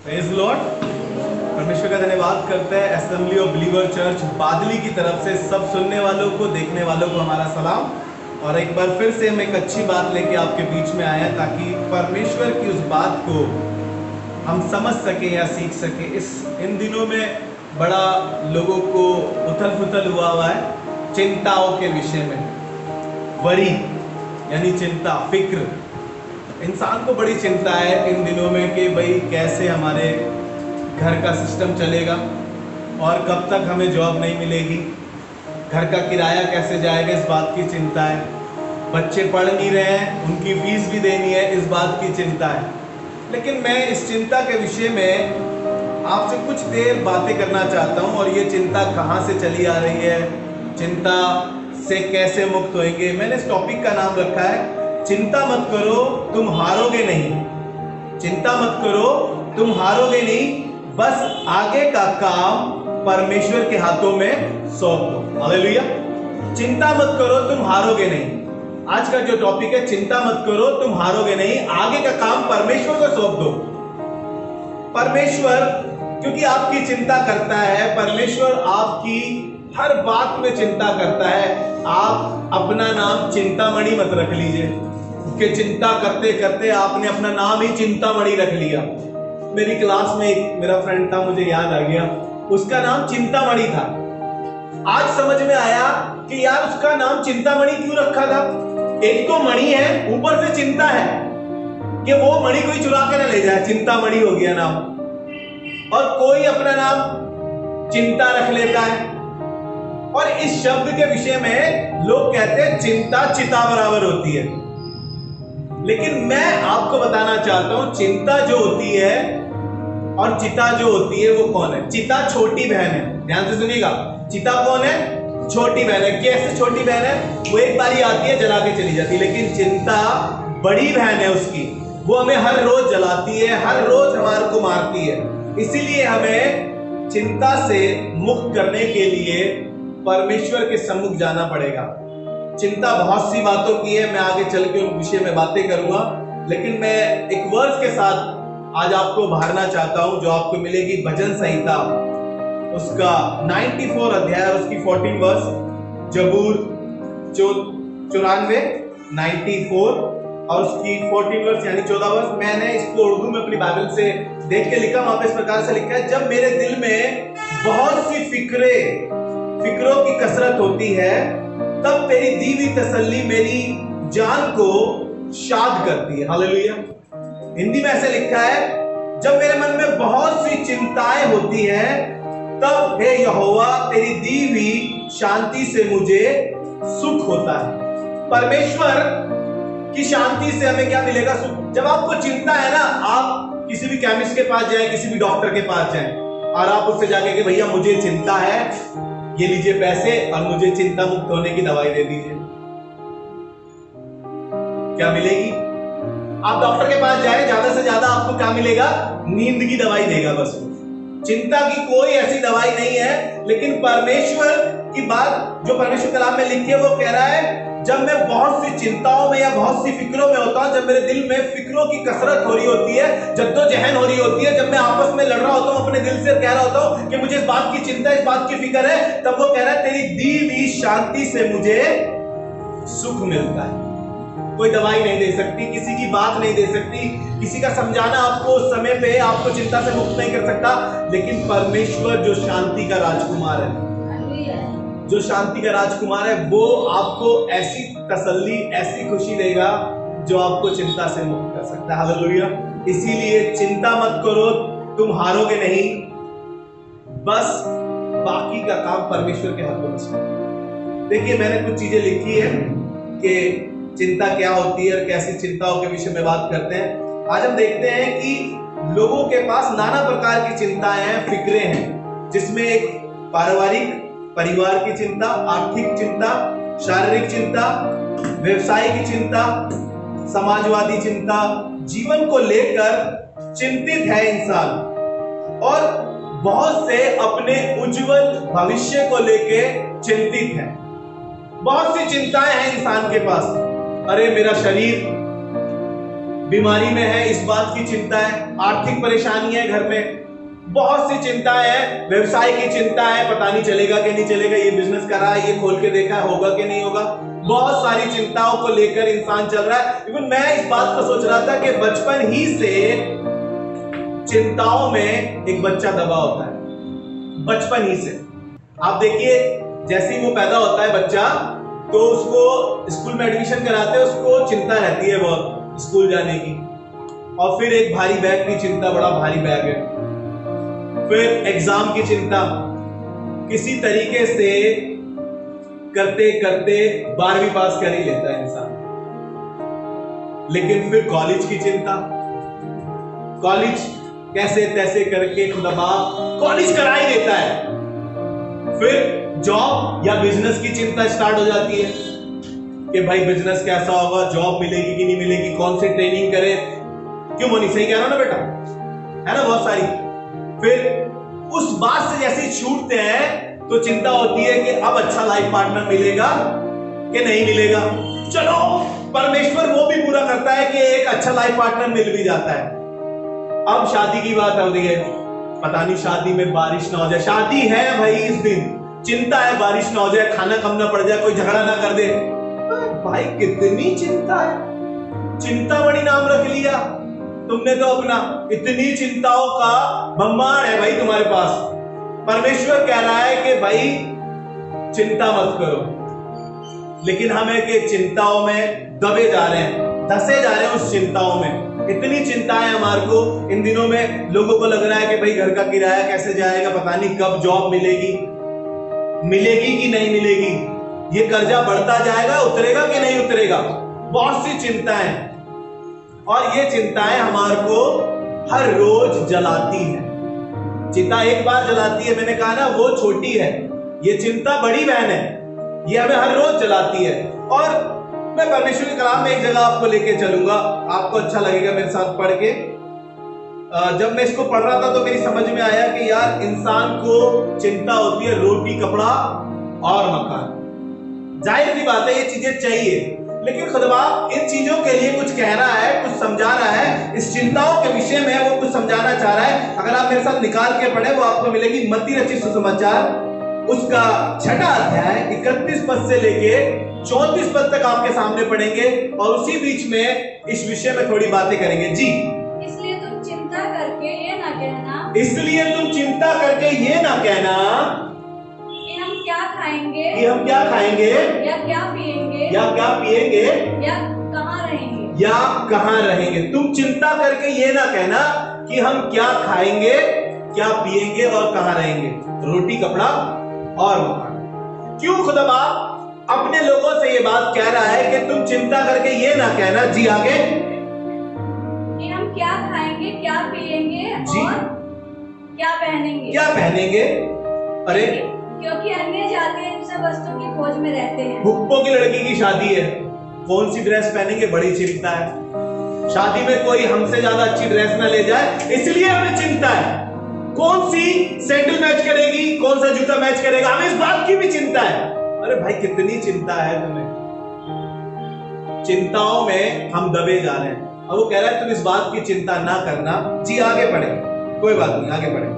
Praise Lord. परमेश्वर का धन्यवाद करते हैं असेंबली ऑफ बिलीवर चर्च बादली की तरफ से सब सुनने वालों को, देखने वालों को हमारा सलाम। और एक बार फिर से हम एक अच्छी बात लेके आपके बीच में आए हैं ताकि परमेश्वर की उस बात को हम समझ सके या सीख सके। इन दिनों में बड़ा लोगों को उथल पुथल हुआ है चिंताओं के विषय में। वरी यानी चिंता, फिक्र। इंसान को बड़ी चिंता है इन दिनों में कि भाई कैसे हमारे घर का सिस्टम चलेगा और कब तक हमें जॉब नहीं मिलेगी, घर का किराया कैसे जाएगा, इस बात की चिंता है। बच्चे पढ़ नहीं रहे हैं, उनकी फीस भी देनी है, इस बात की चिंता है। लेकिन मैं इस चिंता के विषय में आपसे कुछ देर बातें करना चाहता हूँ। और ये चिंता कहाँ से चली आ रही है, चिंता से कैसे मुक्त होंगे। मैंने इस टॉपिक का नाम रखा है चिंता मत करो तुम हारोगे नहीं। चिंता मत करो तुम हारोगे नहीं, बस आगे का काम परमेश्वर के हाथों में सौंप दो। हालेलुया। चिंता मत करो तुम हारोगे नहीं। आज का जो टॉपिक है चिंता मत करो तुम हारोगे नहीं, आगे का काम परमेश्वर को सौंप दो। परमेश्वर क्योंकि आपकी चिंता करता है, परमेश्वर आपकी हर बात में चिंता करता है। आप अपना नाम चिंतामणि मत रख लीजिए कि चिंता करते करते आपने अपना नाम ही चिंतामणि रख लिया। मेरी क्लास में एक मेरा फ्रेंड था, मुझे याद आ गया, उसका नाम चिंतामणि था। आज समझ में आया कि यार उसका नाम चिंतामणि क्यों रखा था। एक तो मणि है, ऊपर से चिंता है कि वो मणि कोई चुरा के ना ले जाए, चिंतामणि हो गया नाम। और कोई अपना नाम चिंता रख लेता है। और इस शब्द के विषय में लोग कहते हैं चिंता चिता बराबर होती है। लेकिन मैं आपको बताना चाहता हूं चिंता जो होती है और चिता जो होती है वो कौन है। चिता छोटी बहन है, ध्यान से सुनिएगा। चिता कौन है? छोटी बहन है। कैसे छोटी बहन है? वो एक बारी आती है जला के चली जाती है। लेकिन चिंता बड़ी बहन है उसकी, वो हमें हर रोज जलाती है, हर रोज हमारे को मारती है। इसीलिए हमें चिंता से मुक्त करने के लिए परमेश्वर के सम्मुख जाना पड़ेगा। चिंता बहुत सी बातों की है, मैं आगे चल के उन विषय में बातें करूंगा। लेकिन मैं एक वर्स के साथ आज आपको उभारना चाहता हूं जो आपको मिलेगी भजन संहिता उसका 94 अध्याय और उसकी 14 वर्स, जबूर 94 और उसकी 14 वर्स यानी 14 वर्स। मैंने इसको उर्दू में अपनी बाइबल से देख के लिखा, वहां पे इस प्रकार से लिखा है, जब मेरे दिल में बहुत सी फिक्रों की कसरत होती है तब तेरी दी हुई तसल्ली मेरी जान को शाद करती है। हालेलुया। हिंदी में ऐसे लिखा है, जब मेरे मन में बहुत सी चिंताएं होती हैं तब हे यहोवा तेरी दी हुई शांति से मुझे सुख होता है। परमेश्वर की शांति से हमें क्या मिलेगा? सुख। जब आपको चिंता है ना, आप किसी भी केमिस्ट के पास जाएं, किसी भी डॉक्टर के पास जाएं और आप उससे जाके कि भैया मुझे चिंता है, ये लीजिए पैसे और मुझे चिंता मुक्त होने की दवाई दे दीजिए, क्या मिलेगी? आप डॉक्टर के पास जाए, ज्यादा से ज्यादा आपको क्या मिलेगा? नींद की दवाई देगा बस। चिंता की कोई ऐसी दवाई नहीं है। लेकिन परमेश्वर की बात जो परमेश्वर कलाम में लिखी है वो कह रहा है, जब मैं बहुत सी चिंताओं में या बहुत सी फिक्रों में होता हूं, जब मेरे दिल में फिक्रों की कसरत हो रही होती है, जद्दोजहद हो रही होती है, जब मैं आपस में लड़ रहा होता हूं, अपने दिल से कह रहा होता हूं कि मुझे इस बात की चिंता, इस बात की फिक्र है, तब वो कह रहा है तेरी दी हुई शांति से मुझे सुख मिलता है। कोई दवाई नहीं दे सकती, किसी की बात नहीं दे सकती, किसी का समझाना आपको उस समय पे आपको चिंता से मुक्त नहीं कर सकता। लेकिन परमेश्वर जो शांति का राजकुमार है, जो शांति का राजकुमार है, वो आपको ऐसी तसल्ली, ऐसी खुशी देगा जो आपको चिंता से मुक्त कर सकता है। हालेलुया। इसीलिए चिंता मत करो तुम हारोगे नहीं, बस बाकी का काम परमेश्वर के हाथों में। देखिए मैंने कुछ चीजें लिखी है कि चिंता क्या होती है और कैसी चिंताओं के विषय में बात करते हैं। आज हम देखते हैं कि लोगों के पास नाना प्रकार की चिंताएं हैं, फिक्रें हैं, जिसमें एक पारिवारिक परिवार की चिंता, आर्थिक चिंता, शारीरिक चिंता, व्यवसाय की चिंता, समाजवादी चिंता, जीवन को लेकर चिंतित है इंसान। और बहुत से अपने उज्जवल भविष्य को लेकर चिंतित हैं। बहुत सी चिंताएं हैं इंसान के पास। अरे मेरा शरीर बीमारी में है इस बात की चिंता है, आर्थिक परेशानी है घर में, बहुत सी चिंताएं हैं, व्यवसाय की चिंता है, पता नहीं चलेगा कि नहीं चलेगा, ये बिजनेस करा है, ये खोल के देखा है, होगा कि नहीं होगा। बहुत सारी चिंताओं को लेकर इंसान चल रहा है। लेकिन मैं इस बात को सोच रहा था कि बचपन ही से चिंताओं में एक बच्चा दबा होता है, बचपन ही से। आप देखिए जैसे ही वो पैदा होता है बच्चा, तो उसको स्कूल में एडमिशन कराते हैं, उसको चिंता रहती है बहुत स्कूल जाने की, और फिर एक भारी बैग की चिंता, बड़ा भारी बैग है, फिर एग्जाम की चिंता, किसी तरीके से करते करते 12वीं पास कर ही लेता है इंसान। लेकिन फिर कॉलेज की चिंता, कॉलेज कैसे तैसे करके खुदा कॉलेज करा ही देता है। फिर जॉब या बिजनेस की चिंता स्टार्ट हो जाती है कि भाई बिजनेस कैसा होगा, जॉब मिलेगी कि नहीं मिलेगी, कौन सी ट्रेनिंग करे। क्यों मोनी, सही कह रहा हूं ना बेटा, है ना, बहुत सारी। फिर उस बात से जैसे छूटते हैं तो चिंता होती है कि अब अच्छा लाइफ पार्टनर मिलेगा कि नहीं मिलेगा। चलो परमेश्वर वो भी पूरा करता है कि एक अच्छा लाइफ पार्टनर मिल भी जाता है। अब शादी की बात हो रही है, पता नहीं शादी में बारिश ना हो जाए, शादी है भाई इस दिन, चिंता है बारिश ना हो जाए, खाना कम ना पड़ जाए, कोई झगड़ा ना कर दे। भाई कितनी चिंता है, चिंतामणि नाम रख लिया तुमने तो अपना, इतनी चिंताओं का भंडार है भाई तुम्हारे पास। परमेश्वर कह रहा है कि भाई चिंता मत करो, लेकिन हमें के चिंताओं में दबे जा रहे हैं, धसे जा रहे हैं उस चिंताओं में। इतनी चिंता है हमारे को इन दिनों में, लोगों को लग रहा है कि भाई घर का किराया कैसे जाएगा, पता नहीं कब जॉब मिलेगी, मिलेगी कि नहीं मिलेगी, ये कर्जा बढ़ता जाएगा, उतरेगा कि नहीं उतरेगा, बहुत सी चिंताएं। और ये चिंताएं हमारे को हर रोज जलाती हैं। चिंता एक बार जलाती है, मैंने कहा ना वो छोटी है, ये चिंता बड़ी बहन है, ये हमें हर रोज जलाती है। और मैं परमेश्वर के कलाम में एक जगह आपको लेके चलूंगा, आपको अच्छा लगेगा मेरे साथ पढ़ के। जब मैं इसको पढ़ रहा था तो मेरी समझ में आया कि यार इंसान को चिंता होती है रोटी, कपड़ा और मकान। जाहिर सी बात है ये चीजें चाहिए, लेकिन खुदा इन चीजों के लिए कुछ कह रहा है, कुछ समझा रहा है, इस चिंताओं के विषय में वो कुछ समझाना चाह रहा है। अगर आप मेरे साथ निकाल के पढ़े वो आपको मिलेगी मत्ती रचित सुसमाचार, उसका 6वां अध्याय 31 पद से लेके 34 पद तक आपके सामने पढ़ेंगे, और उसी बीच में इस विषय में थोड़ी बातें करेंगे। जी, इसलिए तुम चिंता करके ये ना कहना, इसलिए तुम चिंता करके ये ना कहना कि हम क्या खाएंगे, कि हम क्या खाएंगे, या क्या पिएंगे, या क्या पिएंगे, या कहाँ रहेंगे, या कहाँ रहेंगे। तुम चिंता करके ये ना कहना कि हम क्या खाएंगे, क्या पिएंगे और कहाँ रहेंगे, रोटी, कपड़ा और मकान। क्यों खुदा अपने लोगों से ये बात कह रहा है कि तुम चिंता करके ये ना कहना। जी आगे, कि हम क्या खाएंगे, क्या पिएंगे जी, और क्या पहनेंगे, क्या पहनेंगे। अरे क्योंकि अन्य जाति इन सब वस्तुओं की खोज में रहते हैं। भुप्पो की लड़की की शादी है, कौन सी ड्रेस पहनेंगे, बड़ी चिंता है। शादी में कोई हमसे ज्यादा अच्छी ड्रेस ना ले जाए, इसलिए हमें चिंता है। कौन सी सैंडल मैच करेगी, कौन सा जूता मैच करेगा, हमें इस बात की भी चिंता है। अरे भाई कितनी चिंता है तुम्हें, चिंताओं में हम दबे जा रहे हैं। अब वो कह रहा है तुम इस बात की चिंता ना करना। जी आगे पढ़े, कोई बात नहीं, आगे पढ़े।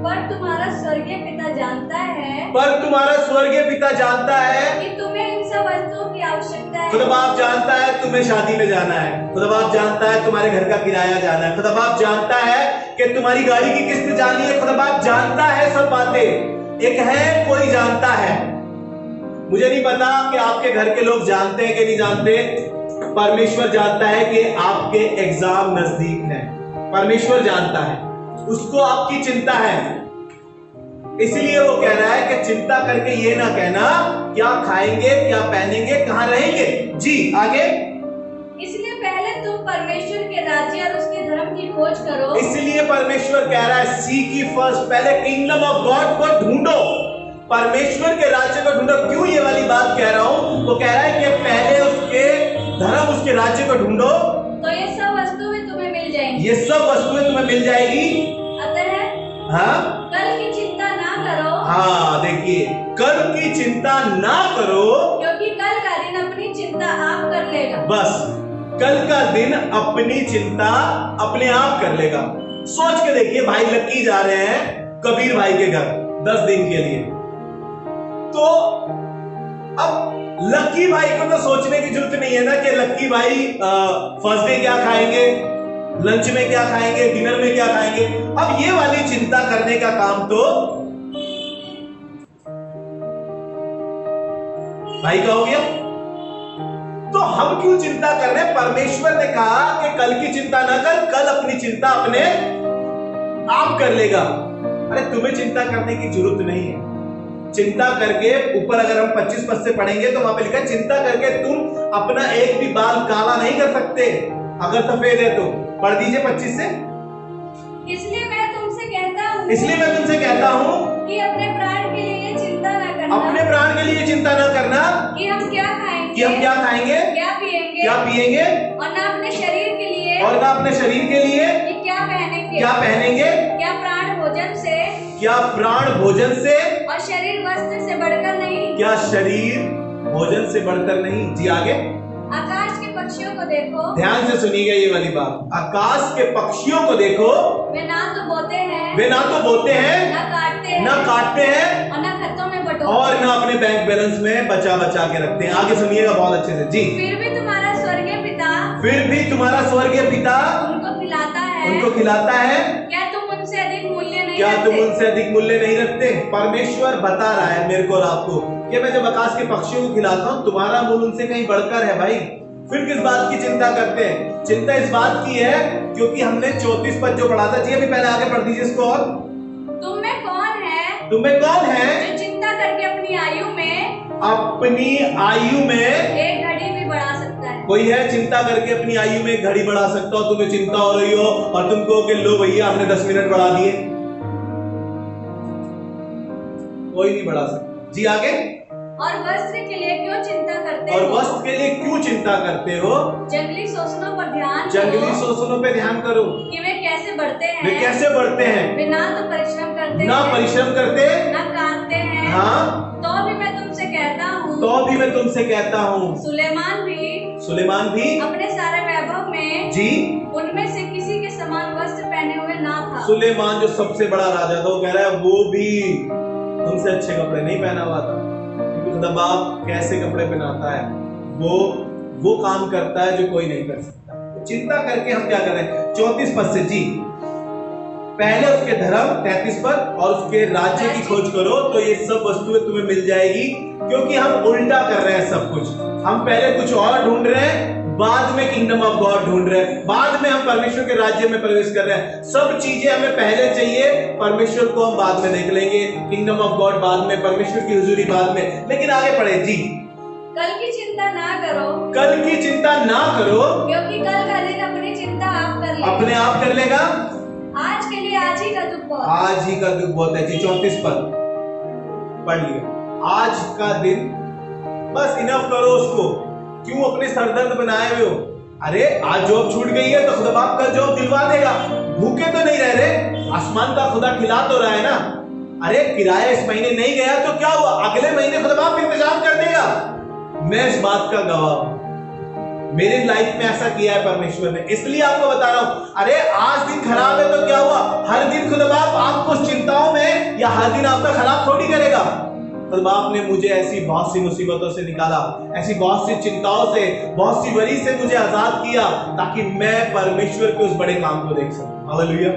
पर तुम्हारा स्वर्गीय पिता जानता है, पर तुम्हारा स्वर्गीय पिता जानता है कि तुम्हें इन सब वस्तुओं की आवश्यकता है। खुदा बाप जानता है तुम्हें शादी में जाना है, खुदा बाप जानता है तुम्हारे घर का किराया जाना है, खुदा बाप जानता है कि तुम्हारी गाड़ी की किस्त जानी है, खुदा बाप जानता है सब बातें। एक है कोई जानता है, मुझे नहीं पता कि आपके घर के लोग जानते हैं कि नहीं जानते। परमेश्वर जानता है कि आपके एग्जाम नजदीक हैं, परमेश्वर जानता है, उसको आपकी चिंता है, इसलिए वो कह रहा है कि चिंता करके ये ना कहना क्या खाएंगे, क्या पहनेंगे, कहां रहेंगे। जी आगे, इसलिए पहले तुम परमेश्वर के राज्य और उसके धर्म की खोज करो। इसलिए परमेश्वर कह रहा है सीक ye फर्स्ट, पहले किंगडम ऑफ गॉड को ढूंढो, परमेश्वर के राज्य को ढूंढो। क्यों ये वाली बात कह रहा हूं, वो कह रहा है कि पहले उसके धर्म, उसके राज्य को ढूंढो तो ये सब वस्तुएं तुम्हें मिल जाएंगी, ये सब वस्तुएं तुम्हें मिल जाएगी। अतः हाँ, कल की चिंता ना करो। हाँ देखिए, कल की चिंता ना करो, क्योंकि कल का दिन अपनी चिंता आप कर लेगा। बस कल का दिन अपनी चिंता अपने आप कर लेगा। सोच के देखिए, भाई लक्की जा रहे हैं कबीर भाई के घर 10 दिन के लिए, तो अब लक्की भाई को तो सोचने की जरूरत नहीं है ना कि लक्की भाई फर्स्ट डे क्या खाएंगे, लंच में क्या खाएंगे, डिनर में क्या खाएंगे। अब ये वाली चिंता करने का काम तो भाई का हो गया। तो हम क्यों चिंता कर रहे हैं? परमेश्वर ने कहा कि कल की चिंता ना कर, कल अपनी चिंता अपने आप कर लेगा। अरे तुम्हें चिंता करने की जरूरत नहीं है। चिंता करके, ऊपर अगर हम 25 पद से पढ़ेंगे तो वहां पे लिखा है, चिंता करके तुम अपना एक भी बाल काला नहीं कर सकते अगर सफेद है तो। पढ़ दीजिए 25 से। इसलिए मैं तुमसे कहता हूँ कि अपने प्राण के लिए चिंता न करना, अपने प्राण के लिए चिंता न करना कि हम क्या खाएंगे, क्या पिएंगे, और न अपने शरीर के लिए, कि क्या पहनेंगे, क्या प्राण भोजन से और शरीर वस्त्र से बढ़कर नहीं। क्या शरीर भोजन से बढ़कर नहीं। जी आगे। आकाश के पक्षियों को देखो, ध्यान से सुनिएगा ये वाली बात। आकाश के पक्षियों को देखो, वे ना तो बोते हैं, ना काटते हैं, और न खत्तों में बटोरते, और ना अपने बैंक बैलेंस में बचा के रखते हैं। आगे सुनिएगा बहुत अच्छे से। जी। फिर भी तुम्हारा स्वर्गीय पिता उनको खिलाता है। क्या तुम उनसे अधिक मूल्य नहीं रखते? परमेश्वर बता रहा है मेरे को और आपको कि मैं जब आकाश के पक्षियों को खिलाता हूँ, तुम्हारा मूल्य उनसे कहीं बढ़कर है भाई। फिर किस बात की चिंता करते हैं? चिंता इस बात की है क्योंकि हमने 34 पद जो पढ़ा था। जी अभी पहले आगे पढ़ दीजिए इसको। और तुम में कौन है जो चिंता करके अपनी आयु में एक घड़ी भी बढ़ा सकता है। कोई है चिंता करके अपनी आयु में एक घड़ी बढ़ा सकता हो? तुम्हें चिंता हो रही हो और तुम कहो कि लो भैया हमने 10 मिनट बढ़ा दिए। कोई नहीं बढ़ा सकता। जी आगे। और वस्त्र के लिए क्यों चिंता करते हो? जंगली शोषणों पे ध्यान करो कि वे कैसे बढ़ते हैं। वे ना तो परिश्रम करते, ना काटते हैं। हाँ। तो भी मैं तुमसे कहता हूँ, सुलेमान भी अपने सारे वैभव में जी उनमें से किसी के समान वस्त्र पहने हुए ना था। सुलेमान जो सबसे बड़ा राजा था, वो कह रहा है वो भी उनसे अच्छे कपड़े नहीं पहना हुआ था। खुदा बाप कैसे कपड़े पहनाता है, वो काम करता है जो कोई नहीं कर सकता। तो चिंता करके हम क्या कर रहे हैं? 34 पद से। जी पहले उसके धर्म, 33 पद, और उसके राज्य की खोज करो तो ये सब वस्तुएं तुम्हें मिल जाएगी। क्योंकि हम उल्टा कर रहे हैं सब कुछ। हम पहले कुछ और ढूंढ रहे हैं, बाद में किंगडम ऑफ गॉड ढूंढ रहे हैं, बाद में हम परमेश्वर के राज्य में प्रवेश कर रहे हैं। सब चीजें हमें पहले चाहिए, परमेश्वर को हम बाद में देख लेंगे, किंगडम ऑफ गॉड बाद में, परमेश्वर की हुजूरी बाद में। लेकिन आगे पढ़े। जी कल की चिंता ना करो, क्योंकि कल का दिन अपनी चिंता अपने आप कर लेगा। आज के लिए आज ही का दुख बहुत है। जी 34 पद पढ़ लिया। आज का दिन बस इनफ करो उसको। क्यों अपने सरदर्द बनाए हुए हो? अरे आज जॉब छूट गई है तो खुदा बाप कल जॉब दिलवा देगा। भूखे तो नहीं रह रहे, आसमान का खुदा खिला तो रहा है ना। अरे किराया इस महीने नहीं गया तो क्या हुआ, अगले महीने खुदा बाप इंतजाम कर देगा। मैं इस बात का गवाह हूं, मेरी लाइफ में ऐसा किया है परमेश्वर ने, इसलिए आपको बता रहा हूं। अरे आज दिन खराब है तो क्या हुआ, हर दिन खुदा बाप आपको चिंताओं में या हर दिन आपका खराब थोड़ी करेगा। खुदा बाप ने मुझे ऐसी बहुत सी मुसीबतों से निकाला, ऐसी बहुत सी चिंताओं से, बहुत सी वरी से मुझे आजाद किया, ताकि मैं परमेश्वर के उस बड़े काम को देख सकूं। हालेलुया।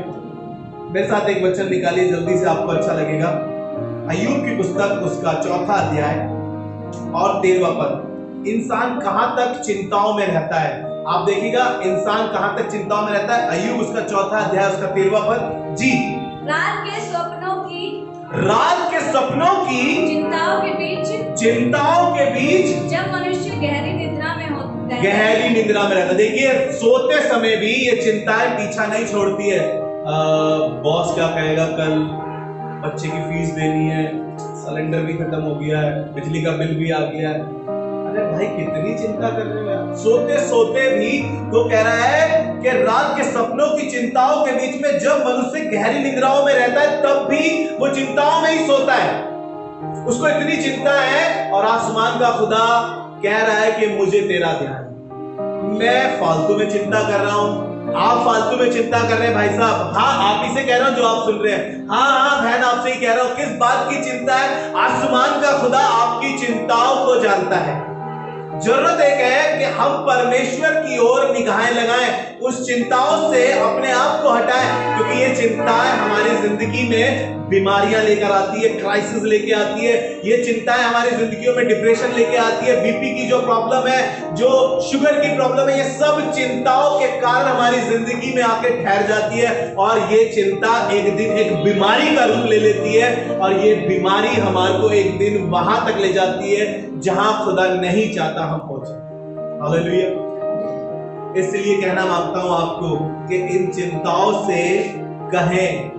मेरे साथ एक वचन निकालिए जल्दी से, आपको अच्छा लगेगा। अय्यूब की पुस्तक उसका 4था अध्याय और 13वां पद। इंसान कहां तक चिंताओं में रहता है? आप देखिएगा इंसान कहां तक चिंताओं में रहता है। अय्यूब उसका 4था अध्याय उसका 13वां पद। जी रात के सपनों की चिंताओं के बीच जब मनुष्य गहरी निद्रा में रहता। देखिए सोते समय भी ये चिंताएं पीछा नहीं छोड़ती है। बॉस क्या कहेगा कल, बच्चे की फीस देनी है, सिलेंडर भी खत्म हो गया है, बिजली का बिल भी आ गया है। अरे भाई कितनी चिंता कर रहे हो? सोते सोते भी वो कह रहा है कि रात के सपनों की चिंताओं के बीच में जब मनुष्य गहरी निद्राओं में रहता है तब भी वो चिंताओं में ही सोता है। उसको इतनी चिंता है और आसमान का खुदा कह रहा है कि मुझे तेरा ध्यान, मैं फालतू में चिंता कर रहा हूं, आप फालतू में चिंता कर रहे हैं भाई साहब। हाँ, आप ही से कह रहा हूं जो आप सुन रहे हैं। हाँ बहन, आपसे ही कह रहा हूं। किस बात की चिंता है? आसमान का खुदा आपकी चिंताओं को जानता है। जरूरत एक है कि हम परमेश्वर की ओर निगाहें लगाएं, उस चिंताओं से अपने आप को हटाएं, क्योंकि ये चिंताएं हमारी जिंदगी में बीमारियां लेकर आती है, क्राइसिस लेके आती है। ये चिंताएं हमारी जिंदगियों में डिप्रेशन लेके आती है, बीपी की जो प्रॉब्लम है, जो शुगर की प्रॉब्लम है, ये सब चिंताओं के कारण हमारी जिंदगी में आके ठहर जाती है और ये चिंता एक दिन एक बीमारी का रूप ले लेती है और ये बीमारी हमारे को एक दिन वहां तक ले जाती है जहां खुदा नहीं चाहता हम पहुंचे। हालेलुया। इसलिए कहना मांगता हूं आपको कि इन चिंताओं से कहें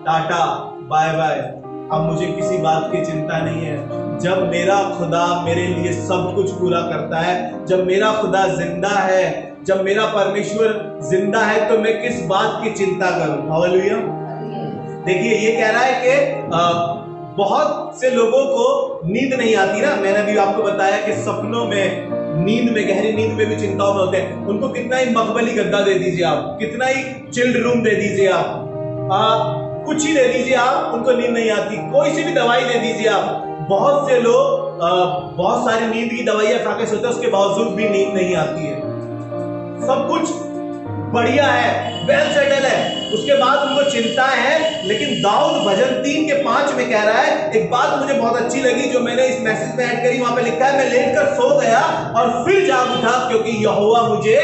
टाटा बाय बाय, अब मुझे किसी बात की चिंता नहीं है। जब मेरा खुदा मेरे लिए सब कुछ पूरा करता है, जब मेरा खुदा जिंदा है, जब मेरा परमेश्वर जिंदा है, तो मैं किस बात की चिंता करूं। हालेलुया। देखिए, ये कह रहा है कि बहुत से लोगों को नींद नहीं आती ना। मैंने भी आपको बताया कि सपनों में, नींद में, गहरी नींद में भी चिंताओं में होते हैं। उनको कितना ही मखमली गद्दा दे दीजिए आप, कितना ही चिल्ड रूम दे दीजिए आप, कुछ ही दे दीजिए आप, उनको नींद नहीं आती। कोई सी भी दवाई दे दीजिए आप। बहुत से लोग बहुत सारी नींद की दवाइयां खा के सोते हैं, उसके बावजूद भी नींद नहीं आती है। सब कुछ बढ़िया है, वेल सेटल है, उसके बाद उनको चिंता है। लेकिन दाऊद भजन 3:5 में कह रहा है, एक बात मुझे बहुत अच्छी लगी जो मैंने इस मैसेज में ऐड करी। वहां पे लिखा है, मैं लेटकर सो गया और फिर जाग उठा क्योंकि यहोवा मुझे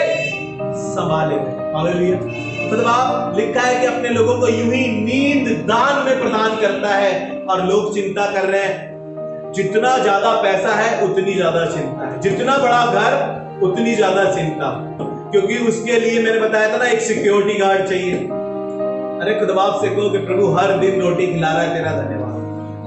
संभाले। हालेलुया। मतलब लिखा है कि अपने लोगों को यूं ही नींद दान में प्रदान करता है। और लोग चिंता कर रहे हैं, जितना ज्यादा पैसा है उतनी ज्यादा चिंता है, जितना बड़ा घर उतनी ज्यादा चिंता, क्योंकि उसके लिए मैंने बताया था ना, एक सिक्योरिटी गार्ड चाहिए। अरे खुदा से कहो कि प्रभु हर दिन रोटी खिला रहा है, तेरा धन्यवाद।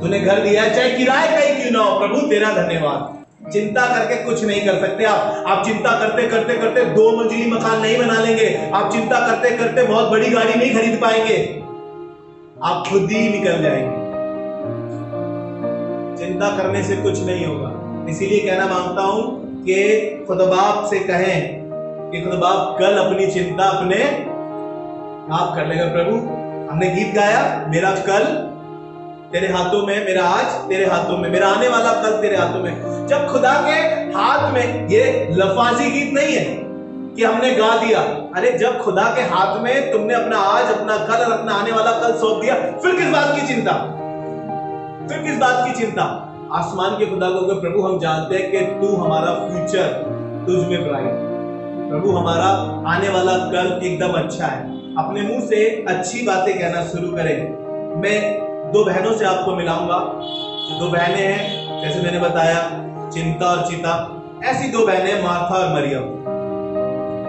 तूने घर दिया है, चाहे किराए का ही क्यों ना हो, प्रभु तेरा धन्यवाद। चिंता करके कुछ नहीं कर सकते आप चिंता करते करते करते 2 मंजिली मकान नहीं बना लेंगे। आप चिंता करते करते बहुत बड़ी गाड़ी नहीं खरीद पाएंगे, आप खुद ही निकल जाएंगे। चिंता करने से कुछ नहीं होगा। इसीलिए कहना मांगता हूं कि खुदा बाप से कहें कि खुदा बाप कल अपनी चिंता अपने आप कर लेगा। प्रभु, हमने गीत गाया, मेरा कल तेरे हाथों में, मेरा आज तेरे हाथों में, मेरा आने वाला कल तेरे हाथों में। जब खुदा के हाथ में, ये लफाजी गीत नहीं है कि हमने गा दिया। अरे जब खुदा के हाथ में तुमने अपना आज, अपना कल और अपना आने वाला कल सौंप दिया, फिर किस बात की चिंता? फिर किस बात की चिंता? आसमान के खुदा को कि प्रभु हम जानते हैं कि तू हमारा फ्यूचर तुझ में ब्राइट, प्रभु हमारा आने वाला कल एकदम अच्छा है। अपने मुंह से अच्छी बातें कहना शुरू करें। मैं 2 बहनों से आपको मिलाऊंगा। 2 बहनें हैं, जैसे मैंने बताया, चिंता और चिता। ऐसी 2 बहनें, मार्था और मरियम।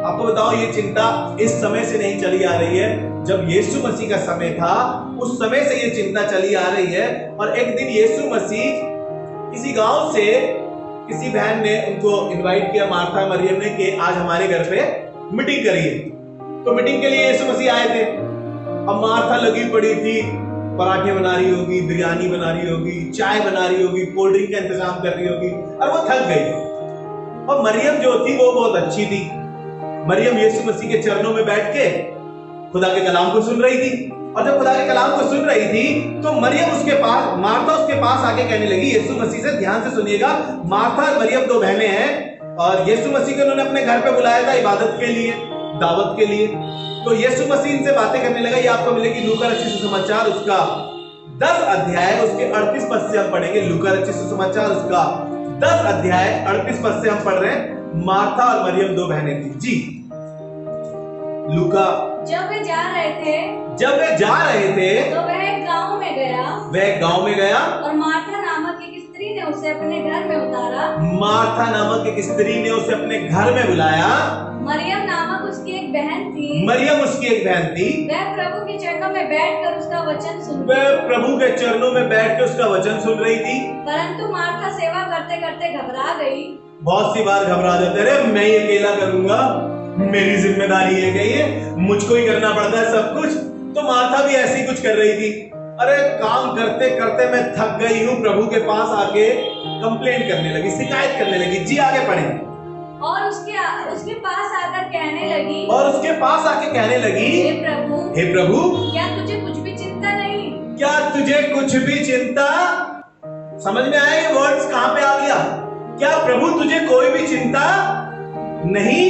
आपको बताओ, ये चिंता इस समय से नहीं चली आ रही है। जब यीशु मसीह का समय था, उस समय से ये चिंता चली आ रही है। और एक दिन यीशु मसीह किसी गांव से, किसी बहन ने उनको इनवाइट किया, मार्था मरियम ने, कि आज हमारे घर पे मीटिंग करिए। तो मीटिंग के लिए यीशु मसीह आए थे। अब मार्था लगी पड़ी थी, पराठे बना रही होगी, बिरयानी बना रही होगी, चाय बना रही होगी, कोल्ड ड्रिंक का इंतजाम कर रही होगी, और वो थक गई। और मरियम जो थी वो बहुत अच्छी थी। मरियम यीशु मसीह के चरणों में बैठ के खुदा के कलाम को सुन रही थी। और जब खुदा के कलाम को सुन रही थी तो मरियम उसके पास, मार्था उसके पास आके कहने लगी, यीशु मसीह से, ध्यान से सुनिएगा, मार्था और मरियम 2 बहनें हैं और यीशु मसीह को उन्होंने अपने घर पे बुलाया था इबादत के लिए, दावत के लिए। तो यीशु मसीह इनसे बातें करने लगा। ये आपको मिलेगी लूका रचित सुसमाचार उसका 10 अध्याय, उसके 38 पद से हम पढ़ेंगे। लूका रचित सुसमाचार उसका 10 अध्याय 38 पद से हम पढ़ रहे हैं। मार्था और मरियम 2 बहनें थी जी। लूका, जब वे जा रहे थे तो वह एक गांव में गया और मार्था नामक एक स्त्री ने उसे अपने घर में उतारा। मार्था नामक एक स्त्री ने उसे अपने घर में बुलाया। मरियम नामक उसकी एक बहन थी। वह प्रभु के चरणों में बैठकर उसका वचन सुन रही थी। परंतु मार्था सेवा करते करते घबरा गई। बहुत सी बार घबरा जाते, अरे मैं ये अकेला करूंगा, मेरी जिम्मेदारी है क्या, ये मुझको ही करना पड़ता है सब कुछ। तो मार्था भी ऐसी कुछ कर रही थी। अरे काम करते करते मैं थक गई हूं, प्रभु के पास आके कंप्लेंट करने लगी, शिकायत करने लगी। जी आगे पढ़ें। और उसके पास आकर कहने लगी, और उसके पास आके कहने लगी, हे प्रभु, हे प्रभु, क्या तुझे कुछ भी चिंता नहीं? क्या तुझे कुछ भी चिंता? समझ में आया ये वर्ड्स कहां पे आ गया? क्या प्रभु तुझे कोई भी चिंता नहीं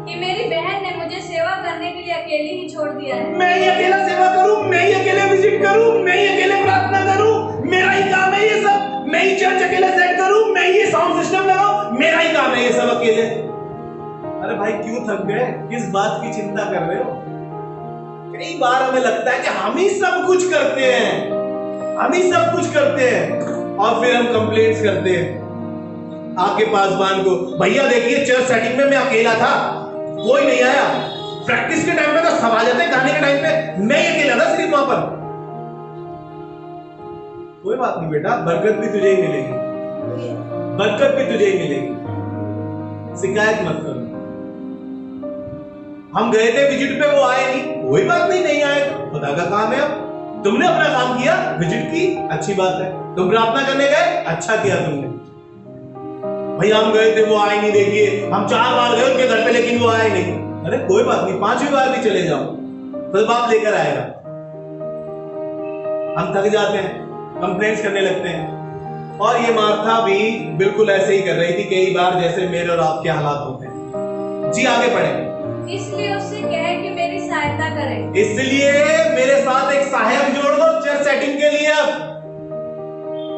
कि मेरी बहन ने मुझे सेवा करने के लिए अकेले ही छोड़ दिया है? मैं ही अकेला सेवा करूं, मैं ही अकेले विजिट करूं, मैं ही अकेले प्रार्थना करूं, मेरा ही काम है ये सब, मैं ही चर्च अकेले सेट करूं, मैं ही साउंड सिस्टम लगाऊं, मेरा ही काम है ये सब अकेले। अरे भाई क्यों थक गए? किस बात की चिंता कर रहे हो? कई बार हमें लगता है कि हम ही सब कुछ करते हैं, हम ही सब कुछ करते हैं, और फिर हम कंप्लेंट्स करते हैं आपके पासवान को, भैया देखिए चर्च सेटिंग में मैं अकेला था, कोई नहीं आया, प्रैक्टिस के टाइम पे तो सब आ जाते हैं, गाने के टाइम पे मैं ही अकेला था सिर्फ वहां पर। कोई बात नहीं बेटा, बरकत भी तुझे ही मिलेगी, बरकत भी तुझे ही मिलेगी, शिकायत मत करो। हम गए थे विजिट पे, वो आए नहीं, कोई बात नहीं, नहीं आए, खुदा का काम है। अब तुमने अपना काम किया, विजिट की, अच्छी बात है। तुम प्रार्थना करने गए, अच्छा किया तुमने। भैया हम गए थे, वो आए नहीं, देखिए हम 4 बार गए उनके घर पे, लेकिन वो आए नहीं। अरे कोई बात नहीं, 5वीं बार भी चले जाओ, तो बाप लेकर आएगा। हम थक जाते हैं, कंप्लेंट्स करने लगते हैं, और ये मार्था भी बिल्कुल ऐसे ही कर रही थी कई बार, जैसे मेरे और आपके हालात होते हैं। जी आगे बढ़े। इसलिए उससे कहे कि मेरी सहायता करे। इसलिए मेरे साथ एक सहायक जोड़ दो चर्च सेटिंग के लिए।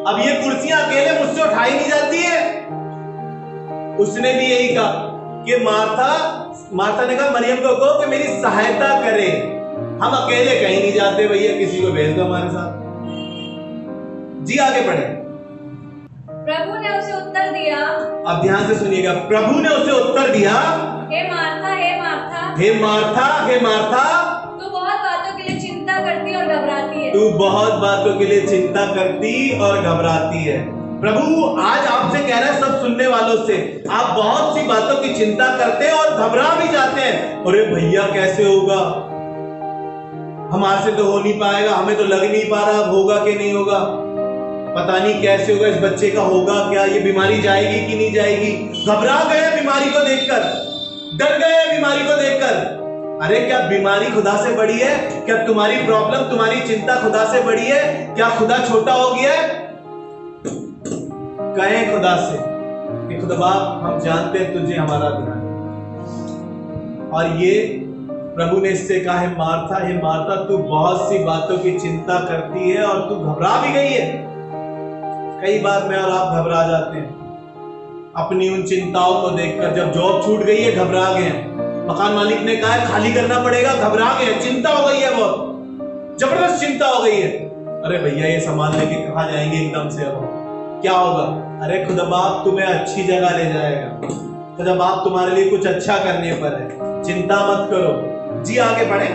अब ये कुर्सियां अकेले मुझसे उठाई नहीं जाती है। उसने भी यही कहा कि मार्था ने कहा मरियम को कहो कि मेरी सहायता करे, हम अकेले कहीं नहीं जाते भैया, किसी को भेज दो हमारे साथ। जी आगे बढ़े। प्रभु ने उसे उत्तर दिया, अब ध्यान से सुनिएगा, प्रभु ने उसे उत्तर दिया, हे मार्था, हे मार्था, हे मार्था, हे मार्था, तू बहुत बातों के लिए चिंता करती और घबराती है। तू बहुत बातों के लिए चिंता करती और घबराती है। प्रभु आज आपसे कह रहा है, सब सुनने वालों से, आप बहुत सी बातों की चिंता करते हैं और घबरा भी जाते हैं। अरे भैया कैसे होगा, हमारे से तो हो नहीं पाएगा, हमें तो लग नहीं पा रहा होगा कि नहीं होगा, पता नहीं कैसे होगा, इस बच्चे का होगा क्या, ये बीमारी जाएगी कि नहीं जाएगी। घबरा गए बीमारी को देखकर, डर गए बीमारी को देखकर। अरे क्या बीमारी खुदा से बड़ी है? क्या तुम्हारी प्रॉब्लम, तुम्हारी चिंता खुदा से बड़ी है? क्या खुदा छोटा हो गया है? कहें खुदा से कि खुदा बाप हम जानते हैं तुझे हमारा ध्यान। और ये प्रभु ने इससे कहा, है मार्था, हे मार्था, तू बहुत सी बातों की चिंता करती है और तू घबरा भी गई है। कई बार मैं और आप घबरा जाते हैं अपनी उन चिंताओं को देखकर। जब जॉब छूट गई है, घबरा गए हैं, मकान मालिक ने कहा है खाली करना पड़ेगा, घबरा गए, चिंता हो गई है, बहुत जबरदस्त चिंता हो गई है। अरे भैया ये सामान लेके कहाँ जाएंगे एकदम से, अब क्या होगा? अरे खुदा बाप तुम्हें अच्छी जगह ले जाएगा, खुदा बाप तुम्हारे लिए कुछ अच्छा करने पर है, चिंता मत करो। जी आगे बढ़े।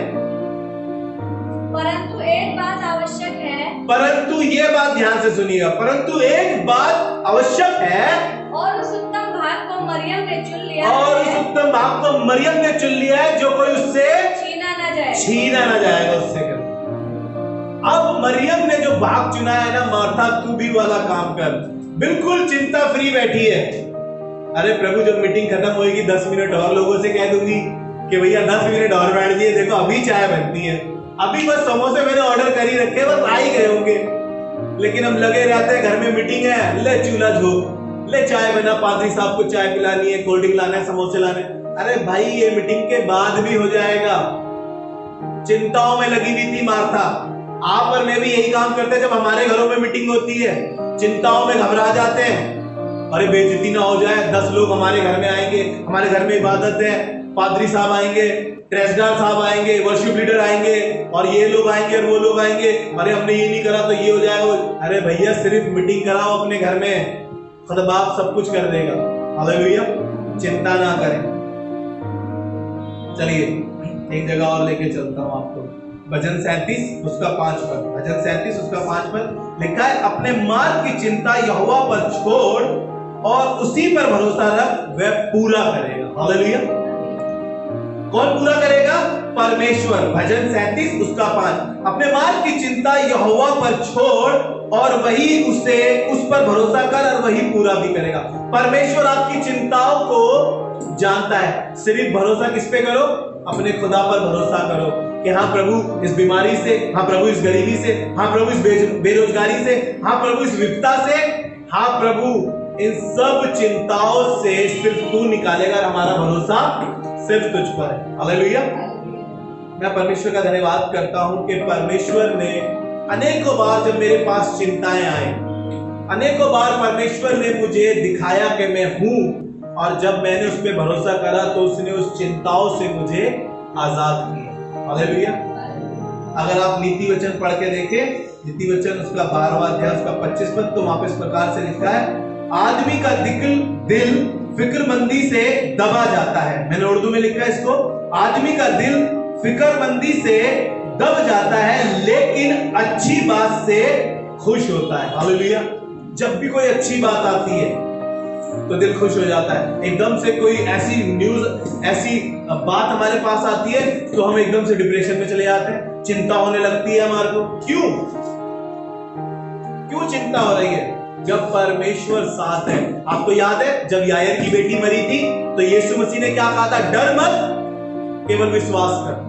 परंतु एक बात आवश्यक है, परंतु ये बात ध्यान से सुनिएगा, परंतु एक बात आवश्यक है, और उस उत्तम भाग को मरियम ने चुन लिया, और उस उत्तम भाग को मरियम ने चुन लिया है, जो कोई उससे छीना ना जाएगा उससे। अब मरियम ने जो भाग चुना है ना, मार्था तू भी वाला काम कर, बिल्कुल चिंता फ्री बैठी है। अरे प्रभु जब मीटिंग खत्म होगी 10 मिनट और लोगों से कह दूंगी कि भैया 10 मिनट और बैठ जाइए, देखो अभी चाय बनती है, अभी बस समोसे मैंने ऑर्डर कर ही रखे, बस आ ही गए होंगे। लेकिन हम लगे रहते हैं, घर में मीटिंग है, ले चूल्हा झोंक, ले चाय बना, पादरी साहब को चाय पिलानी है, कोल्ड ड्रिंक लाना है, समोसे लाने। अरे भाई ये मीटिंग के बाद भी हो जाएगा। चिंताओं में लगी हुई थी मार्था। आप और मैं भी यही काम करते हैं जब हमारे घरों में मीटिंग होती है, चिंताओं में घबरा जाते हैं। अरे बेइज्जती ना हो जाए, 10 लोग हमारे घर में आएंगे, हमारे घर में इबादत है, पादरी साहब आएंगे, ट्रेजरर साहब आएंगे, वर्शिप लीडर आएंगे, और ये लोग आएंगे और वो लोग आएंगे, अरे हमने ये नहीं करा तो ये हो जाएगा। अरे भैया सिर्फ मीटिंग कराओ अपने घर में, खुदा बाप सब कुछ कर देगा। हालेलुया, चिंता ना करें। चलिए एक जगह और लेके चलता हूं आपको, भजन 37 उसका 5 पद, भजन 37 उसका 5 पद लिखा है, अपने मार्ग की चिंता यहोवा पर छोड़ और उसी पर भरोसा रख, वह पूरा करेगा। हालेलुया, कौन पूरा करेगा? परमेश्वर। भजन 37 उसका 5, अपने मार्ग की चिंता यहोवा पर छोड़ और वही उसे उस पर भरोसा कर और वही पूरा भी करेगा। परमेश्वर आपकी चिंताओं को जानता है। सिर्फ भरोसा किस पे करो? अपने खुदा पर भरोसा करो कि हाँ प्रभु इस बीमारी से, हाँ प्रभु इस गरीबी से, हाँ प्रभु इस बेरोजगारी से, हाँ प्रभु इस विपदा से, हाँ प्रभु इन सब चिंताओं से सिर्फ तू निकालेगा। हमारा भरोसा सिर्फ तुझ पर है। हालेलुया। मैं परमेश्वर का धन्यवाद करता हूं कि परमेश्वर ने अनेकों बार जब मेरे पास चिंताएं आई, अनेकों बार परमेश्वर ने मुझे दिखाया कि मैं हूं, और जब मैंने उस पर भरोसा करा तो उसने उस चिंताओं से मुझे आजाद किया। हालेलुया। अगर आप नीति वचन पढ़ के देखें, नीति वचन उसका 12वां अध्याय उसका 25 पद, तो वहां पे इस प्रकार से लिखा है, आदमी का दिल फिक्रमंदी से दबा जाता है। मैंने उर्दू में लिखा है इसको, आदमी का दिल फिक्रमंदी से दब जाता है लेकिन अच्छी बात से खुश होता है। हालेलुया। जब भी कोई अच्छी बात आती है तो दिल खुश हो जाता है। एकदम से कोई ऐसी न्यूज, ऐसी बात हमारे पास आती है तो हम एकदम से डिप्रेशन में चले जाते हैं, चिंता होने लगती है हमारे को। क्यों चिंता हो रही है? जब परमेश्वर साथ है। आपको याद है जब यायर की बेटी मरी थी तो यीशु मसीह ने क्या कहा था? डर मत, केवल विश्वास कर।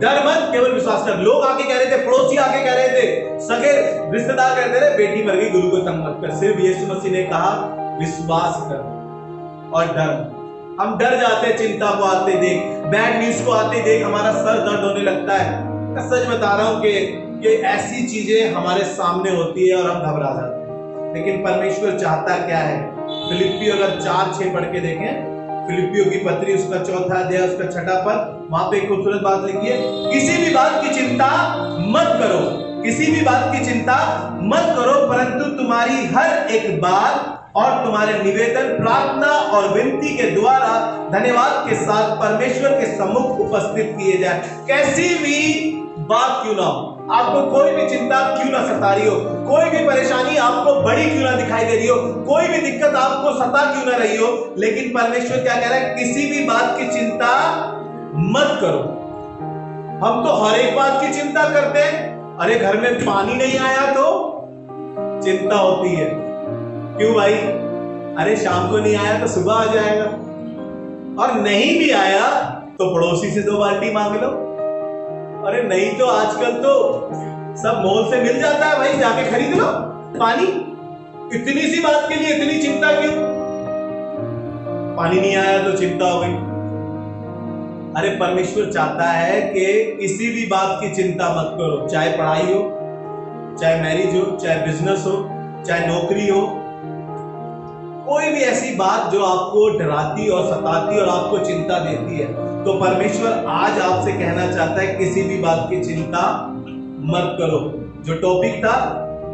डर मत, केवल विश्वास कर। लोग आके कह रहे थे, पड़ोसी आके कह रहे थे, सगे रिश्तेदार कहते रहे बेटी मर गई, गुरु को तंग मत कर। सिर्फ यीशु मसीह ने कहा विश्वास कर और डर। हम डर जाते हैं चिंता को आते देख, बैड न्यूज को आते देख हमारा सर दर्द होने लगता है। मैं सच बता रहा हूं कि ऐसी चीजें हमारे सामने होती है और हम घबरा जाते हैं। लेकिन परमेश्वर चाहता क्या है? फिलिप्पियों अगर 4:6 पढ़ के देखें, फिलिप्पियों की पत्री उसका 4वां अध्याय उसका 6वां पद, वहां पे एक खूबसूरत बात लिखी है, किसी भी बात की चिंता मत करो, किसी भी बात की चिंता मत करो, परंतु तुम्हारी हर एक बात और तुम्हारे निवेदन प्रार्थना और विनती के द्वारा धन्यवाद के साथ परमेश्वर के सम्मुख उपस्थित किए जाए। कैसी भी बात क्यों ना हो, आपको कोई भी चिंता क्यों ना सता रही हो, कोई भी परेशानी आपको बड़ी क्यों ना दिखाई दे रही हो, कोई भी दिक्कत आपको सता क्यों ना रही हो, लेकिन परमेश्वर क्या कह रहा है? किसी भी बात की चिंता मत करो। हम तो हर एक बात की चिंता करते हैं। अरे घर में पानी नहीं आया तो चिंता होती है। क्यों भाई? अरे शाम को नहीं आया तो सुबह आ जाएगा, और नहीं भी आया तो पड़ोसी से 2 बाल्टी मांग लो। अरे नहीं तो आजकल तो सब मॉल से मिल जाता है भाई, जाके खरीद लो पानी। इतनी सी बात के लिए इतनी चिंता क्यों? पानी नहीं आया तो चिंता हो गई। अरे परमेश्वर चाहता है कि किसी भी बात की चिंता मत करो, चाहे पढ़ाई हो, चाहे मैरिज हो, चाहे बिजनेस हो, चाहे नौकरी हो, कोई भी ऐसी बात जो आपको डराती और सताती और आपको चिंता देती है, तो परमेश्वर आज आपसे कहना चाहता है किसी भी बात की चिंता मत करो। जो टॉपिक था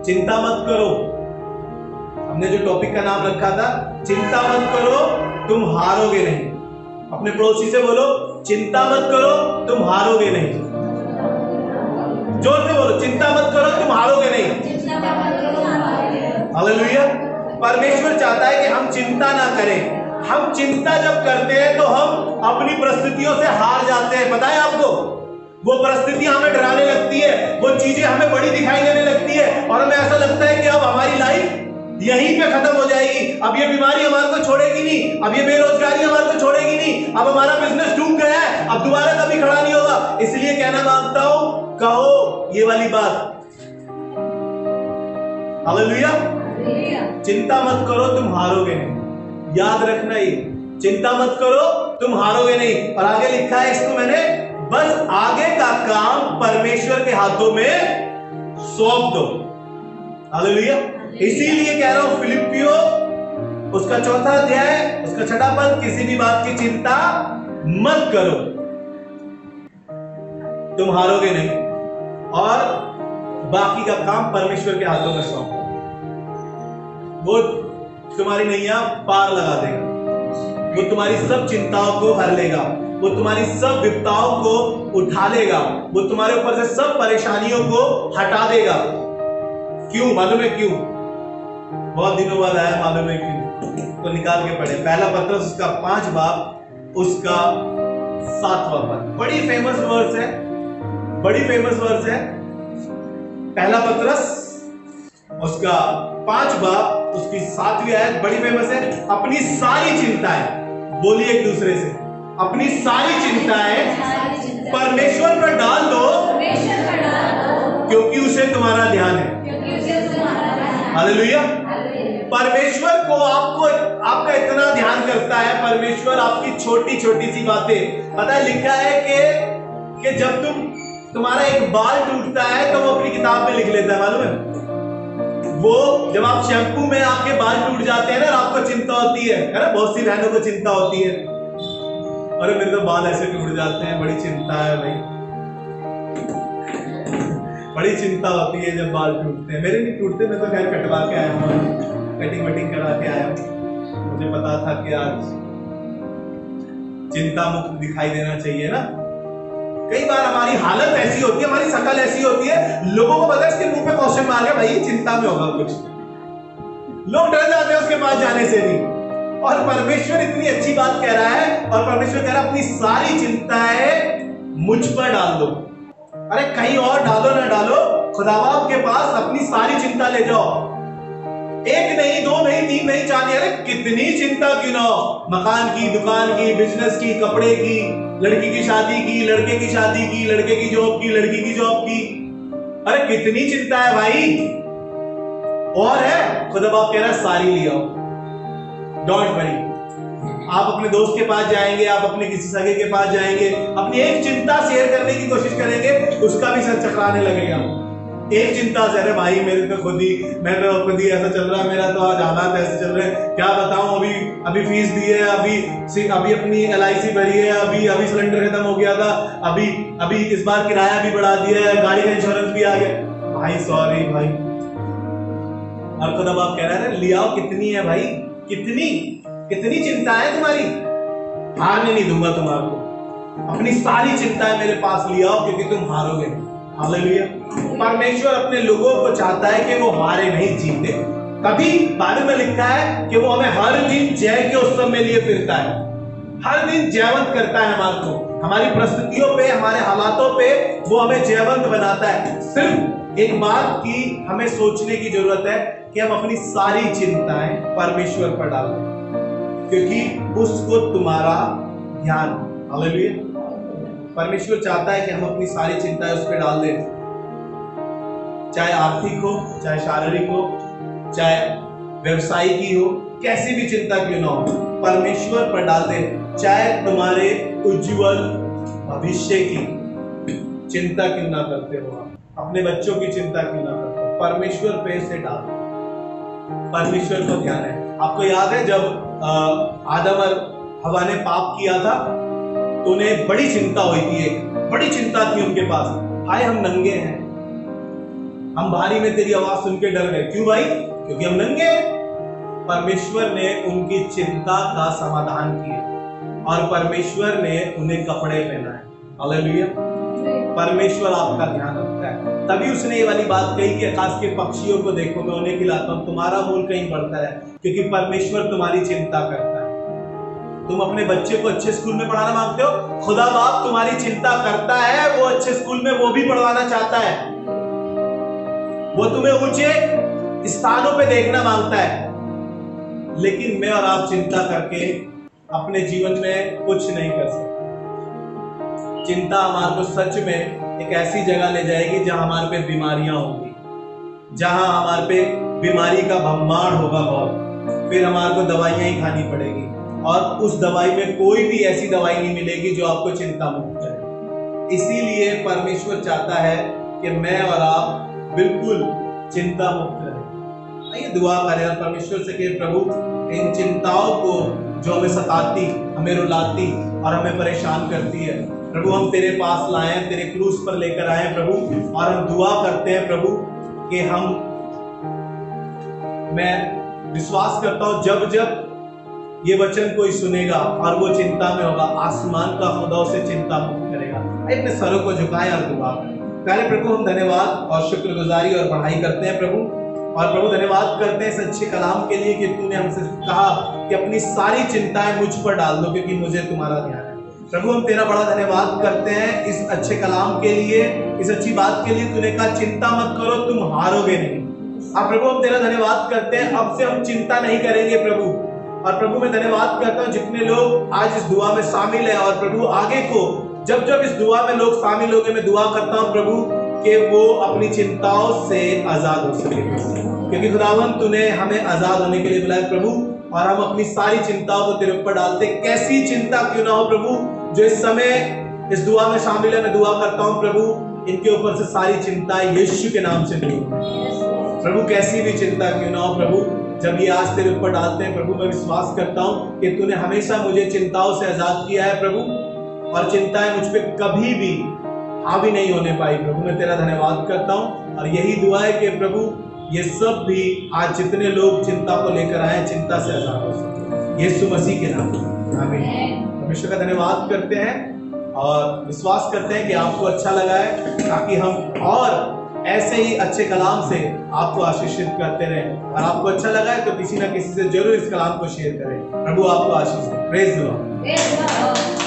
चिंता मत करो, हमने जो टॉपिक का नाम रखा था चिंता मत करो तुम हारोगे नहीं। अपने पड़ोसी से बोलो, चिंता मत करो तुम हारोगे नहीं। जोर से बोलो, चिंता मत करो तुम हारोगे नहीं। हालेलुया। परमेश्वर चाहता है कि हम चिंता ना करें। हम चिंता जब करते हैं तो हम अपनी परिस्थितियों से हार जाते हैं। पता है आपको, वो परिस्थितियां हमें डराने लगती है, वो चीजें हमें बड़ी दिखाई देने लगती है, और हमें ऐसा लगता है कि अब हमारी लाइफ यहीं पे खत्म हो जाएगी। अब ये बीमारी हमारे को छोड़ेगी नहीं, अब ये बेरोजगारी हमारे को छोड़ेगी नहीं, अब हमारा बिजनेस डूब गया है, अब दोबारा कभी खड़ा नहीं होगा। इसलिए कहना मांगता हूं, कहो ये वाली बात। हालेलुया। चिंता मत करो तुम हारोगे नहीं। याद रखना, ये चिंता मत करो तुम हारोगे नहीं। और आगे लिखा है इसको मैंने, बस आगे का काम परमेश्वर के हाथों में सौंप दो। हालेलुया। इसीलिए कह रहा हूं फिलिप्पियों उसका 4वां अध्याय उसका 6वां पद, किसी भी बात की चिंता मत करो, तुम हारोगे नहीं, और बाकी का काम परमेश्वर के हाथों में सौंपो। वो तुम्हारी नैया पार लगा देगा, वो तुम्हारी सब चिंताओं को हर लेगा, वो तुम्हारी सब विपदाओं को उठा लेगा, वो तुम्हारे ऊपर से सब परेशानियों को हटा देगा। क्यों मालूम है? क्यों? बहुत दिनों बाद आया, मालूम है क्यों? तो निकाल के पढ़े। पहला पत्रस उसका 5 बाब उसका 7वां पद। बड़ी फेमस वर्स है, बड़ी फेमस वर्स है। पहला पत्रस उसका 5 बाब उसकी 7वीं आयत बड़ी फेमस है। अपनी सारी चिंताएं, बोलिए एक दूसरे से, अपनी सारी चिंताएं परमेश्वर पर डाल दो क्योंकि उसे तुम्हारा ध्यान है। हालेलुया। परमेश्वर को आपका इतना ध्यान करता है। परमेश्वर आपकी छोटी छोटी सी बातें, पता है लिखा है कि जब तुम्हारा एक बाल टूटता है तो वो अपनी किताब में लिख लेता है, मालूम है? वो जब आप शैम्पू में आपके बाल टूट जाते हैं ना, आपको चिंता होती है ना? बहुत सी बहनों को चिंता होती है, अरे मेरे तो बाल ऐसे टूट जाते हैं, बड़ी चिंता है भाई। बड़ी चिंता होती है जब बाल टूटते हैं। मेरे नहीं टूटते, मैं तो खैर कटवा के आया हूँ, कटिंग वटिंग करा के आया हूँ। मुझे पता था कि आज चिंता मुक्त दिखाई देना चाहिए ना। कई बार हमारी हालत ऐसी होती है, हमारी शक्ल ऐसी होती है, लोगों को पता है इसके मुंह पे क्वेश्चन मार के भाई चिंता में होगा कुछ, लोग डर जाते हैं उसके पास जाने से भी। और परमेश्वर इतनी अच्छी बात कह रहा है, और परमेश्वर कह रहा है अपनी सारी चिंताएं मुझ पर डाल दो। अरे कहीं और डालो ना डालो, खुदावंद के पास अपनी सारी चिंता ले जाओ। 1 नहीं, 2 नहीं, 3 नहीं, 4 नहीं, अरे कितनी चिंता क्यों ना हो, मकान की, दुकान की, बिजनेस की, कपड़े की, लड़की की शादी की, लड़के की शादी की, लड़के की जॉब की, लड़की की जॉब की, अरे कितनी चिंता है भाई। और है खुदावंद कह रहा है सारी ले आओ, डोंट वरी। आप अपने दोस्त के पास जाएंगे, आप अपने किसी सगे के पास जाएंगे, अपनी एक चिंता शेयर करने की कोशिश करेंगे, उसका भी सर चकराने लगेगा। एक चिंता से, अरे भाई मेरे तो खुद ही ऐसा चल रहा है, मेरा तो आज हालात ऐसे चल रहे हैं, क्या बताऊं, अभी फीस दी है, अभी अपनी LIC भरी है, अभी सिलेंडर खत्म हो गया था, अभी इस बार किराया भी बढ़ा दिया है, गाड़ी का इंश्योरेंस भी आ गया। भाई सॉरी भाई। और खुद अब आप कह रहे हैं लियाओ, कितनी है भाई, कितनी चिंता है तुम्हारी, हारने नहीं दूंगा तुम्हारे। अपनी सारी चिंताएं मेरे पास ले आओ क्योंकि तुम हारोगे। हालेलुया। परमेश्वर अपने लोगों को चाहता है कि वो हारे नहीं, जीते। तभी बाइबल में लिखा है कि वो हमें हर दिन जय के उत्सव में लिए फिरता है, हर दिन जयवंत करता है हमारे को, हमारी परिस्थितियों पे, हमारे हालातों पे वो हमें जयवंत बनाता है। सिर्फ एक बात की हमें सोचने की जरूरत है कि हम अपनी सारी चिंताएं परमेश्वर पर डाल दें क्योंकि उसको तुम्हारा ध्यान। हालेलुया। परमेश्वर चाहता है कि हम अपनी सारी चिंताएं उस पर डाल दें, चाहे आर्थिक हो, चाहे शारीरिक हो, चाहे व्यवसाय की हो, कैसी भी चिंता क्यों ना हो, परमेश्वर पर डाल दें। चाहे तुम्हारे उज्जवल भविष्य की चिंता क्यों ना करते हो, आप अपने बच्चों की चिंता क्यों ना करते हो, परमेश्वर पे से डाल। परमेश्वर को ध्यान है। आपको याद है जब आदम और हवा ने पाप किया था तो उन्हें बड़ी चिंता हुई थी, एक बड़ी चिंता थी उनके पास, हाय हम नंगे हैं, हम भारी में तेरी आवाज सुन के डर गए। क्यों भाई? क्योंकि हम नंगे हैं। परमेश्वर ने उनकी चिंता का समाधान किया और परमेश्वर ने उन्हें कपड़े पहनाए। हालेलुया। परमेश्वर आपका ध्यान रखता है। तभी उसने ये वाली बात कही कि आकाश के पक्षियों को देखो, मैं उन्हें खिलाता हूं, तुम्हारा मूल कहीं बढ़ता है, क्योंकि परमेश्वर तुम्हारी चिंता करता है। तुम अपने बच्चे को अच्छे स्कूल में पढ़ाना मांगते हो, खुदा बाप तुम्हारी चिंता करता है, वो अच्छे स्कूल में वो भी पढ़वाना चाहता है, वो तुम्हें ऊंचे स्थानों पे देखना मांगता है। लेकिन मैं और आप चिंता करके अपने जीवन में कुछ नहीं कर सकते। चिंता हमारे को सच में एक ऐसी जगह ले जाएगी जहां हमारे पे बीमारियां होंगी, जहां हमारे पे बीमारी का भंबार होगा बहुत, फिर हमारे को दवाइयां ही खानी पड़ेगी और उस दवाई में कोई भी ऐसी दवाई नहीं मिलेगी जो आपको चिंता मुक्त करे। इसीलिए परमेश्वर चाहता है कि मैं और आप बिल्कुल चिंता मुक्त रहें। आइए दुआ करें और परमेश्वर से कहें, प्रभु इन चिंताओं को जो हमें सताती, हमें रुलाती और हमें परेशान करती है, प्रभु हम तेरे पास लाए, तेरे क्रूस पर लेकर आए प्रभु, और हम दुआ करते हैं प्रभु कि मैं विश्वास करता हूं जब जब ये वचन कोई सुनेगा और वो चिंता में होगा, आसमान का खुदा उसे चिंता मुक्त करेगा। अपने सरों को झुकाएं और दुआ करें। प्यारे प्रभु हम धन्यवाद और शुक्रगुजारी और बढ़ाई करते हैं प्रभु, और प्रभु धन्यवाद करते हैं इस अच्छे कलाम के लिए कि तूने हमसे कहा कि अपनी सारी चिंताएं मुझ पर डाल दो क्योंकि मुझे तुम्हारा ध्यान है। प्रभु हम तेरा बड़ा धन्यवाद करते हैं इस अच्छे कलाम के लिए, इस अच्छी बात के लिए। तूने कहा चिंता मत करो, तुम हारोगे नहीं। अब प्रभु हम तेरा धन्यवाद करते हैं, अब से हम चिंता नहीं करेंगे प्रभु। और प्रभु मैं धन्यवाद करता हूँ जितने लोग आज इस दुआ में शामिल है, और प्रभु आगे को जब जब इस दुआ में लोग शामिल होंगे, मैं दुआ करता हूँ प्रभु कि वो अपनी चिंताओं से आजाद हो सके, क्योंकि खुदावन तूने हमें आजाद होने के लिए बुलाया प्रभु। और हम अपनी सारी चिंताओं को तेरे ऊपर डालते, कैसी चिंता क्यों ना हो प्रभु जो इस समय इस दुआ में शामिल है, मैं दुआ करता हूँ प्रभु इनके ऊपर से सारी चिंता यीशु के नाम से दूर प्रभु। कैसी भी चिंता क्यों ना हो प्रभु, जब ये आज तेरे ऊपर डालते हैं प्रभु, मैं विश्वास करता हूँ कि तूने हमेशा मुझे चिंताओं से आजाद किया है प्रभु, और चिंताएं मुझ पे कभी भी हावी नहीं होने पाई प्रभु। मैं तेरा धन्यवाद करता हूँ, और यही दुआ है कि प्रभु ये सब भी आज जितने लोग चिंता को लेकर आए, चिंता से आजाद हो सके यीशु मसीह के नाम में, आमीन। परमेश्वर का धन्यवाद करते हैं और विश्वास करते हैं कि आपको अच्छा लगा है, ताकि हम और ऐसे ही अच्छे कलाम से आपको आशीषित करते रहें। और आपको अच्छा लगा है तो किसी ना किसी से जरूर इस कलाम को शेयर करें। प्रभु आपको आशीष दे। Praise the Lord.